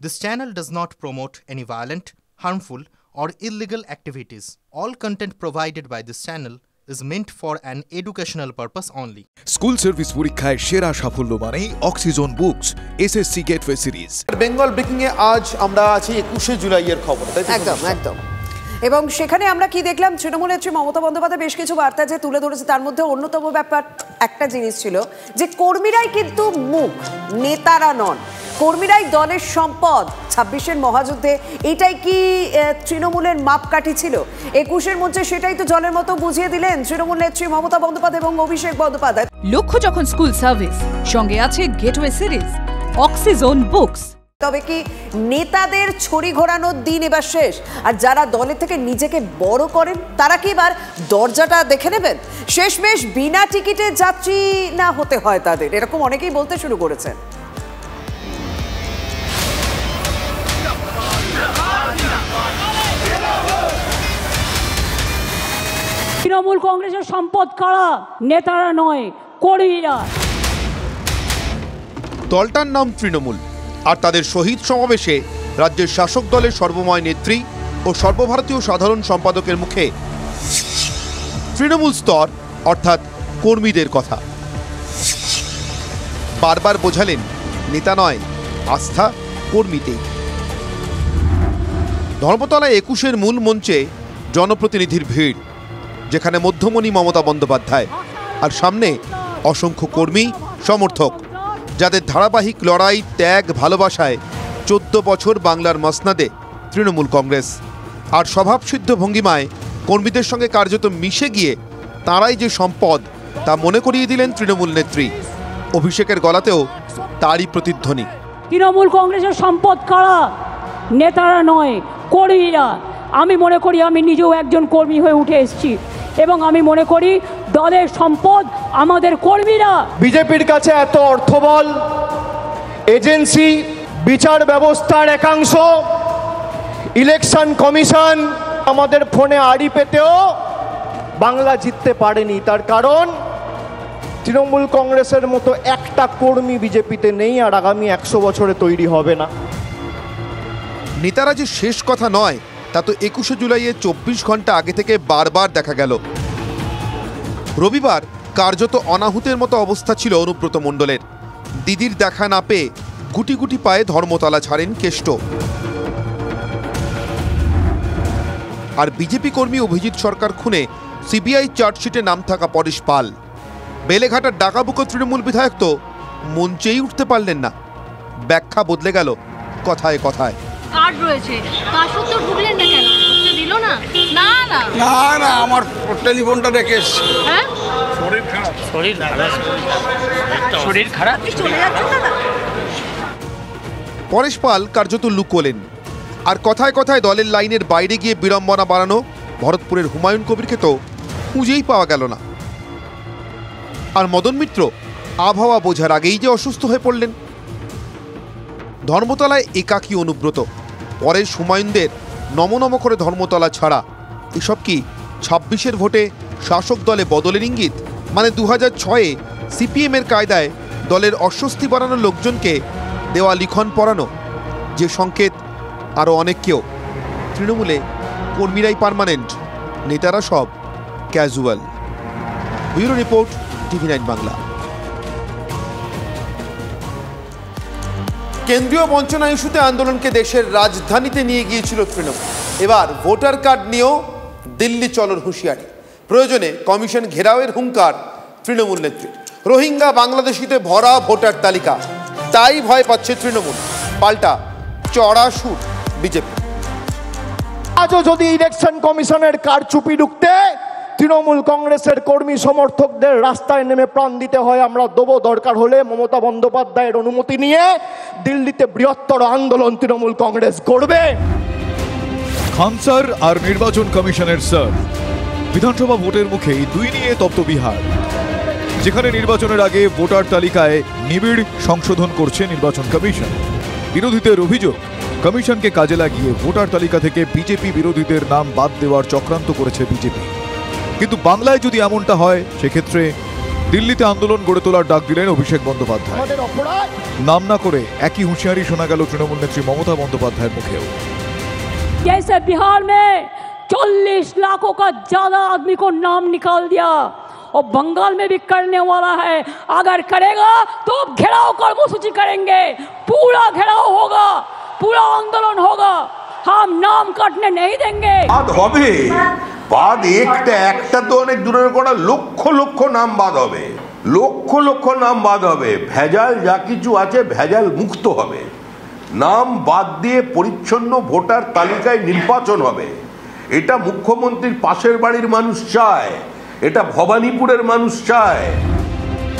This channel does not promote any violent, harmful, or illegal activities. All content provided by this channel is meant for an educational purpose only. School service পরীক্ষায় সেরা সাফল্য মানেই Oxygen Books SSC gateway series. Bengal breaking এ আজ আমরা আছি 21শে জুলাইয়ের খবর। একদম এবং সেখানে আমরা কি দেখলাম, তৃণমূল নেত্রী মমতা বন্দ্যোপাধ্যায় বেশ কিছু বার্তা যে তুলে ধরেছে, তার মধ্যে অন্যতম ব্যাপার একটা জিনিস ছিল যে কর্মীরাই কিন্তু মুখ, নেতারা নন, কর্মীরাই দলের সম্পদ। 26-এর মহাযুদ্ধে এটাই কি তৃণমূলের মাপকাঠি ছিল? 21-এর মধ্যে সেটাই তো জলের মতো বুঝিয়ে দিলেন তৃণমূল নেত্রী মমতা বন্দ্যোপাধ্যায় এবং অভিষেক বন্দ্যোপাধ্যায়। লক্ষ্য যখন স্কুল সার্ভিস, সঙ্গে আছে গেটওয়ে সিরিজ, অক্সিজন বুকস। তবে কি নেতাদের ছড়ি ঘোরানোর দিন এবার শেষ? আর যারা দলের থেকে নিজেকে বড় করেন তারা কি এবার দরজাটা দেখে নেবেন? শেষমেশ বিনা টিকিটে যাত্রী না হতে হয় তাদের, এরকম অনেকেই বলতে শুরু করেছেন। তৃণমূল কংগ্রেসের সম্পদ কারা? নেতারা নয়, কর্মীরা। দলটার নাম তৃণমূল, আর তাদের শহীদ সমাবেশে রাজ্যের শাসক দলের সর্বময় নেত্রী ও সর্বভারতীয় সাধারণ সম্পাদকের মুখে তৃণমূল স্তর অর্থাৎ কর্মীদের কথা। বারবার বোঝালেন নেতা নয়, আস্থা কর্মীতেই। ধর্মতলায় 21-এর মূল মঞ্চে জনপ্রতিনিধির ভিড়, যেখানে মধ্যমণি মমতা বন্দ্যোপাধ্যায়, আর সামনে অসংখ্য কর্মী সমর্থক যাদের ধারাবাহিক লড়াই, ত্যাগ, ভালোবাসায় 14 বছর বাংলার মসনাদে তৃণমূল কংগ্রেস। আর স্বভাবসিদ্ধ ভঙ্গিমায় কর্মীদের সঙ্গে কার্যত মিশে গিয়ে তাঁরাই যে সম্পদ তা মনে করিয়ে দিলেন তৃণমূল নেত্রী। অভিষেকের গলাতেও তারই প্রতিধ্বনি। তৃণমূল কংগ্রেসের সম্পদ কারা? নেতারা নয়, কর্মীরা। আমি মনে করি, আমি নিজেও একজন কর্মী হয়ে উঠে এসেছি এবং আমি মনে করি দলের সম্পদ আমাদের কর্মীরা। বিজেপির কাছে এত অর্থবল, এজেন্সি, বিচার ব্যবস্থার একাংশ, ইলেকশন কমিশন আমাদের ফোনে আড়ি পেতেও বাংলা জিততে পারেনি। তার কারণ তৃণমূল কংগ্রেসের মতো একটা কর্মী বিজেপিতে নেই, আর আগামী 100 বছরে তৈরি হবে না। নেতারা যে শেষ কথা নয় তা তো 21শে জুলাইয়ে 24 ঘন্টা আগে থেকে বারবার দেখা গেল। রবিবার কার্যত অনাহুতের মতো অবস্থা ছিল অনুব্রত মণ্ডলের। দিদির দেখা না পেয়ে গুটি গুটি পায়ে ধর্মতলা ছাড়েন কেষ্ট। আর বিজেপি কর্মী অভিজিৎ সরকার খুনে সিবিআই চার্জশিটে নাম থাকা পরেশ পাল, বেলেঘাটার ডাকাবুকো তৃণমূল বিধায়ক তো মঞ্চেই উঠতে পারলেন না। ব্যাখ্যা বদলে গেল কথায় কথায়। কার্ড রয়েছে, তা সত্ত্বেও ঢুকলেন না কেন? ঢুকতে দিল না? না না না না, আমার টেলিফোনটা রেখে এসেছি। হ্যাঁ, শরীর খারাপ। চলে যাচ্ছেন দাদা। পরেশ পাল কার্যত লুকোলেন, আর কথায় কথায় দলের লাইনের বাইরে গিয়ে বিড়ম্বনা বাড়ানো ভরতপুরের হুমায়ুন কবিরকে তো খুঁজেই পাওয়া গেল না। আর মদন মিত্র আবহাওয়া বোঝার আগেই যে অসুস্থ হয়ে পড়লেন। ধর্মতলায় একাকী অনুব্রত, পরের হুমায়ুনদের নমনম করে ধর্মতলা ছাড়া, এসব কি 26-এর ভোটে শাসক দলে বদলের ইঙ্গিত? মানে 2006-এ সিপিএমের কায়দায় দলের অস্বস্তি বাড়ানোর লোকজনকে দেওয়া লিখন পড়ানো, যে সংকেত আরও অনেককেও। তৃণমূলে কর্মীরাই পার্মানেন্ট, নেতারা সব casual. Bureau report, TV9 Bangla. কেন্দ্রীয় বঞ্চনা ইস্যুতে আন্দোলনকে দেশের রাজধানীতে নিয়ে গিয়েছিল তৃণমূল। এবার ভোটার কার্ড নিয়েও দিল্লি চলর হুঁশিয়ারি। প্রয়োজনে কমিশন ঘেরাওয়ের হুঙ্কার তৃণমূল নেত্রী। রোহিঙ্গা বাংলাদেশিতে ভরা ভোটার তালিকা, তাই ভয় পাচ্ছে তৃণমূল। পাল্টা চড়া সুর বিজেপি। আজও যদি ইলেকশন কমিশনের কারচুপি ঢুকতে তৃণমূল কংগ্রেসের কর্মী সমর্থকদের রাস্তায় নেমে প্রাণ দিতে হয়, আমরা দেবো। দরকার হলে মমতা বন্দ্যোপাধ্যায়ের অনুমতি নিয়ে দিল্লিতে বৃহত্তর আন্দোলন তৃণমূল কংগ্রেস করবে। খান স্যার আর নির্বাচন কমিশনের স্যার, বিধানসভা ভোটের মুখেই দুই নিয়ে তপ্ত বিহার, যেখানে নির্বাচনের আগে ভোটার তালিকায় নিবিড় সংশোধন করছে নির্বাচন কমিশন। বিরোধীদের অভিযোগ, কমিশনকে কাজে লাগিয়ে ভোটার তালিকা থেকে বিজেপি বিরোধীদের নাম বাদ দেওয়ার চক্রান্ত করেছে বিজেপি। কিন্তু বাংলায় যদি এমনটা হয়, সেক্ষেত্রে দিল্লিতে আন্দোলন গড়ে তোলার ডাক দিলেন অভিষেক বন্দ্যোপাধ্যায়। নাম না করে একই হুঁশিয়ারি শোনা গেল তৃণমূল নেত্রী মমতা বন্দ্যোপাধ্যায়ের মুখেও। जैसे बिहार में 40 लाखों का ज्यादा आदमी को नाम निकाल दिया और बंगाल में भी करने वाला है, अगर करेगा तो घेराव कर्मसूची करेंगे, पूरा घेराव होगा, पूरा आंदोलन होगा, हम नाम काटने नहीं देंगे। বাদ হবে, বাদ একটা তো অনেক দূরের কথা, লক্ষ লক্ষ নাম বাদ হবে, লক্ষ লক্ষ নাম বাদ হবে, ভেজাল যা কিছু আছে ভেজাল মুক্ত হবে, নাম বাদ দিয়ে পরিচ্ছন্ন ভোটার তালিকায় নির্বাচন হবে। এটা মুখ্যমন্ত্রীর পাশের বাড়ির মানুষ চায়, এটা ভবানীপুরের মানুষ চায়।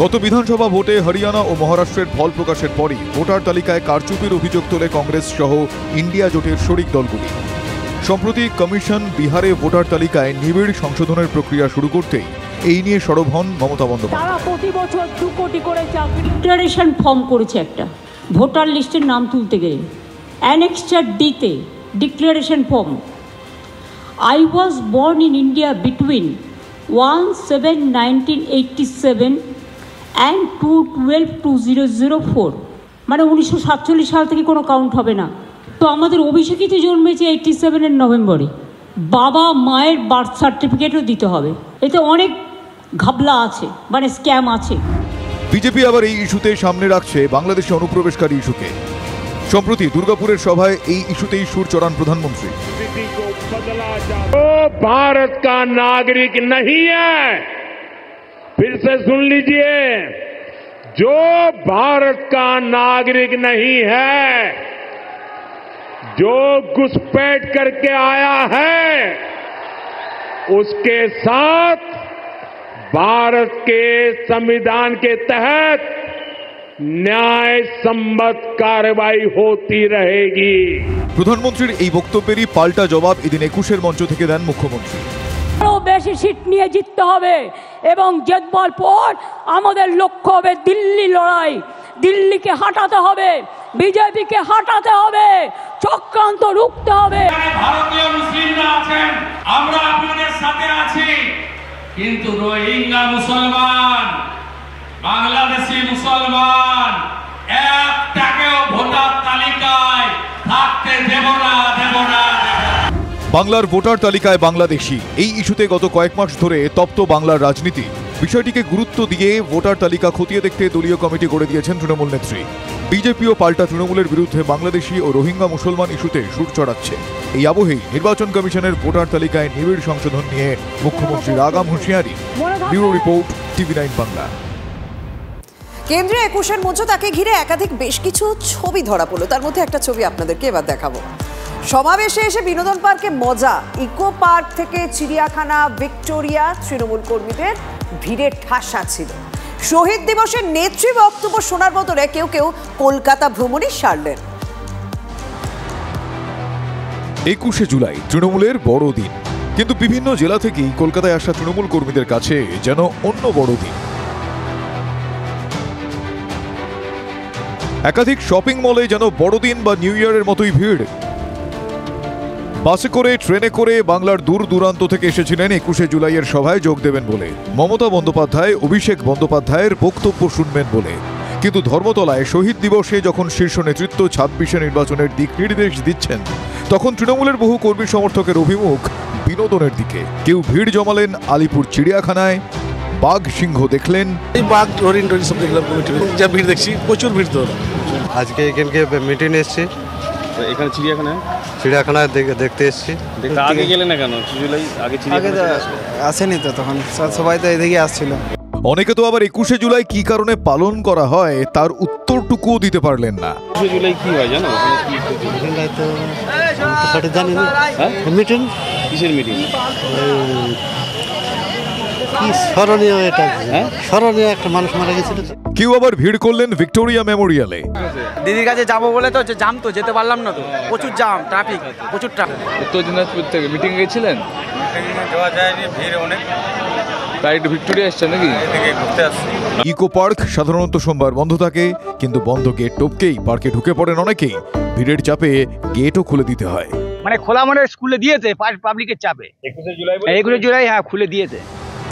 গত বিধানসভা ভোটে হরিয়ানা ও মহারাষ্ট্রের ফল প্রকাশের পরই ভোটার তালিকায় কারচুপির অভিযোগ তোলে কংগ্রেস সহ ইন্ডিয়া জোটের শরিক দলগুলি। সম্প্রতি কমিশন বিহারে ভোটার তালিকায় নিবিড় সংশোধনের প্রক্রিয়া শুরু করতেই এই নিয়ে সরব হন মমতা বন্দ্যোপাধ্যায়। তারা প্রতি বছর 2 কোটি করে ডিক্লারেশন ফর্ম করেছে, একটা ভোটার লিস্টের নাম তুলতে গেলে অ্যানেক্সচার ডিতে declaration form. I was born in India between 1/7/1987 and 2/12/2004, মানে 1947 সাল থেকে কোনো কাউন্ট হবে না। তো আমাদের অভিষেকিত জন্মেছে 87 নভেম্বরে, বাবা মায়ের বার্থ সার্টিফিকেটও দিতে হবে। এতে অনেক ঘাবলা আছে, মানে স্ক্যাম আছে। বিজেপি আবার এই ইস্যুতে সামনে রাখছে বাংলাদেশে অনুপ্রবেশকারী ইস্যুকে। সম্প্রতি দুর্গাপুরের সভায় এই ইস্যুতেই সুর চড়ান প্রধানমন্ত্রী। जो भारत का नागरिक नहीं है, फिर से सुन लीजिए, जो भारत का नागरिक नहीं है, जो घुसपैठ करके आया है, उसके साथ भारत के संविधान के तहत ন্যায় সম্মত কারবাই হতে रहेगी। প্রধানমন্ত্রীর এই বক্তব্যেরই পাল্টা জবাব এদিন 21-এর মঞ্চ থেকে দেন মুখ্যমন্ত্রী। আরো বেশি সিট নিয়ে জিততে হবে এবং জেতবার পর আমাদের লক্ষ্য হবে দিল্লি লড়াই। দিল্লিকে হাঁটাতে হবে, বিজেপিকে হাঁটাতে হবে, চক্রান্ত রুখতে হবে। ভারতীয় মুসলিমরা আছেন, আমরা আপনাদের সাথে আছি, কিন্তু রোহিঙ্গা মুসলমান, বাংলাদেশি মুসলমান একটাকেও ভোটার তালিকায় থাকতে দেব না। বাংলার ভোটার তালিকায় বাংলাদেশি, এই ইস্যুতে গত কয়েক মাস ধরে তপ্ত বাংলার রাজনীতি। বিষয়টিকে গুরুত্ব দিয়ে ভোটার তালিকা খতিয়ে দেখতে দলীয় কমিটি গড়ে দিয়েছেন তৃণমূল নেত্রী। বিজেপিও পাল্টা তৃণমূলের বিরুদ্ধে বাংলাদেশি ও রোহিঙ্গা মুসলমান ইস্যুতে সুর চড়াচ্ছে। এই আবহেই নির্বাচন কমিশনের ভোটার তালিকায় নিবিড় সংশোধন নিয়ে মুখ্যমন্ত্রীর আগাম হুঁশিয়ারি। Bureau report, TV9 Bangla. কেন্দ্রীয় 21-এর মঞ্চ তাকে ঘিরে একাধিক বেশ কিছু ছবি ধরা পড়লো, তার মধ্যে একটা ছবি আপনাদেরকে এবার দেখাবো। সমাবেশে এসে বিনোদন পার্কে মজা, ইকো পার্ক থেকে চিড়িয়াখানা, ভিক্টোরিয়া, তৃণমূল কর্মীদের ভিড়ে ঠাসা ছিল। শহীদ দিবসের নেত্রী বক্তব্য শোনার বদলে কেউ কেউ কলকাতা ভ্রমণে সারলেন। 21শে জুলাই তৃণমূলের বড় দিন, কিন্তু বিভিন্ন জেলা থেকেই কলকাতায় আসা তৃণমূল কর্মীদের কাছে যেন অন্য বড় দিন। একাধিক শপিং মলে যেন বড়দিন বা নিউ ইয়ারের মতোই ভিড়। বাসে করে, ট্রেনে করে বাংলার দূর দূরান্ত থেকে এসেছিলেন 21শে জুলাইয়ের সভায় যোগ দেবেন বলে, মমতা বন্দ্যোপাধ্যায়, অভিষেক বন্দ্যোপাধ্যায়ের বক্তব্য শুনবেন বলে। কিন্তু ধর্মতলায় শহীদ দিবসে যখন শীর্ষ নেতৃত্ব 26শে নির্বাচনের দিক নির্দেশ দিচ্ছেন, তখন তৃণমূলের বহু কর্মী সমর্থকের অভিমুখ বিনোদনের দিকে। কেউ ভিড় জমালেন আলিপুর চিড়িয়াখানায়, বাঘ সিংহ দেখলেন, বাঘ হরিণ টরিণ সব দেখলাম, যা ভিড় দেখছি প্রচুর ভিড়। তো আজকে এখানকে মিটিং এসছি, এখানে চিড়িয়াখানায় দেখতে এসছি। আগে গেলে না কেন? আগে আসেনি তো, তখন সবাই তো এদিকে আসছিল। অনেকে তো আবার 21শে জুলাই কি কারণে পালন করা হয় তার উত্তরটুকুও দিতে পারলেন না। 21শে জুলাই কি হয় জানো? জানি না। মিটিং কিসের মিটিং? স্মরণীয়, এটা স্মরণীয় একটা মানুষ মারা গেছিল। কেউ আবার ভিড় করলেন ভিক্টোরিয়া মেমোরিয়ালে। দিদির কাছে যাবো বলে তো জাম, তো যেতে পারলাম না, তো প্রচুর জাম, ট্রাফিক, প্রচুর ট্রাফিক। উত্তর দিনাজপুর থেকে মিটিং গেছিলেন? যাওয়া যায়নি, ভিড় অনেক, তাই একটু ভিক্টোরিয়া এসছেন নাকি? ঘুরতে আসছি। ইকো পার্ক সাধারণত সোমবার বন্ধ থাকে, কিন্তু বন্ধ গেট টপকেই পার্কে ঢুকে পড়েন অনেকেই। ভিড়ের চাপে গেটও খুলে দিতে হয়। মানে খোলা মানে স্কুলে দিয়েছে, পাবলিকের চাপে। 21শে জুলাই হ্যাঁ খুলে দিয়েছে।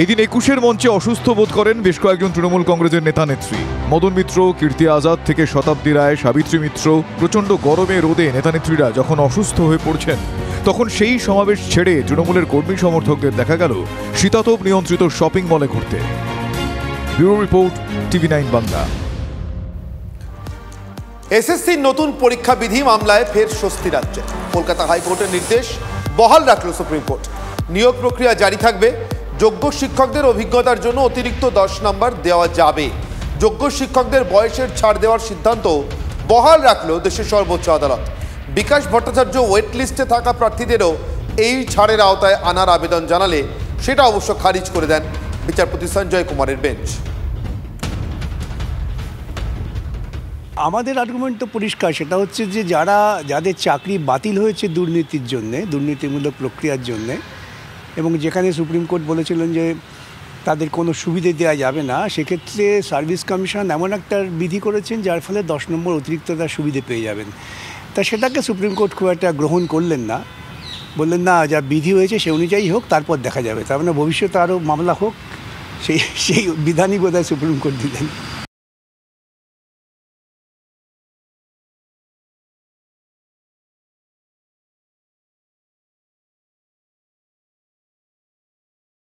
এদিন ২১-এর মঞ্চে অসুস্থ বোধ করেন বেশ কয়েকজন তৃণমূল কংগ্রেসের নেতা নেত্রী। মদন মিত্র, কীর্তি আজাদ থেকে শতাব্দী রায়, সাবিত্রী মিত্র। প্রচণ্ড গরমে রোদে নেতানেত্রীরা যখন অসুস্থ হয়ে পড়ছেন, তখন সেই সমাবেশ ছেড়ে তৃণমূলের কর্মী সমর্থকদের দেখা গেল শীতাতপ নিয়ন্ত্রিত শপিং মলে ঘুরতে। Bureau report, TV9 Bangla. এসএসসির নতুন পরীক্ষা বিধি মামলায় ফের স্বস্তি রাজ্যে। কলকাতা হাইকোর্টের নির্দেশ বহাল রাখল সুপ্রিম কোর্ট। নিয়োগ প্রক্রিয়া জারি থাকবে। যোগ্য শিক্ষকদের অভিজ্ঞতার জন্য অতিরিক্ত 10 নম্বর দেওয়া যাবে। যোগ্য শিক্ষকদের বয়সের ছাড় দেওয়ার সিদ্ধান্ত বহাল রাখল দেশের সর্বোচ্চ আদালত। বিকাশ ভট্টাচার্য ওয়েট লিস্টে থাকা প্রার্থীদেরও এই ছাড়ের আওতায় আনার আবেদন জানালে সেটা অবশ্য খারিজ করে দেন বিচারপতি সঞ্জয় কুমারের বেঞ্চ। আমাদের আর্গুমেন্ট তো পরিষ্কার, সেটা হচ্ছে যে যাদের চাকরি বাতিল হয়েছে দুর্নীতির জন্যে, দুর্নীতিমূলক প্রক্রিয়ার জন্যে, এবং যেখানে সুপ্রিম কোর্ট বলেছিলেন যে তাদের কোনো সুবিধে দেওয়া যাবে না, সেক্ষেত্রে সার্ভিস কমিশন এমন একটা বিধি করেছেন যার ফলে 10 নম্বর অতিরিক্ত তার সুবিধে পেয়ে যাবেন। তা সেটাকে সুপ্রিম কোর্ট খুব একটা গ্রহণ করলেন না, বললেন না যা বিধি হয়েছে সে অনুযায়ী হোক, তারপর দেখা যাবে। তার মানে ভবিষ্যতে আরও মামলা হোক, সেই বিধানই বোধহয় সুপ্রিম কোর্ট দিলেন।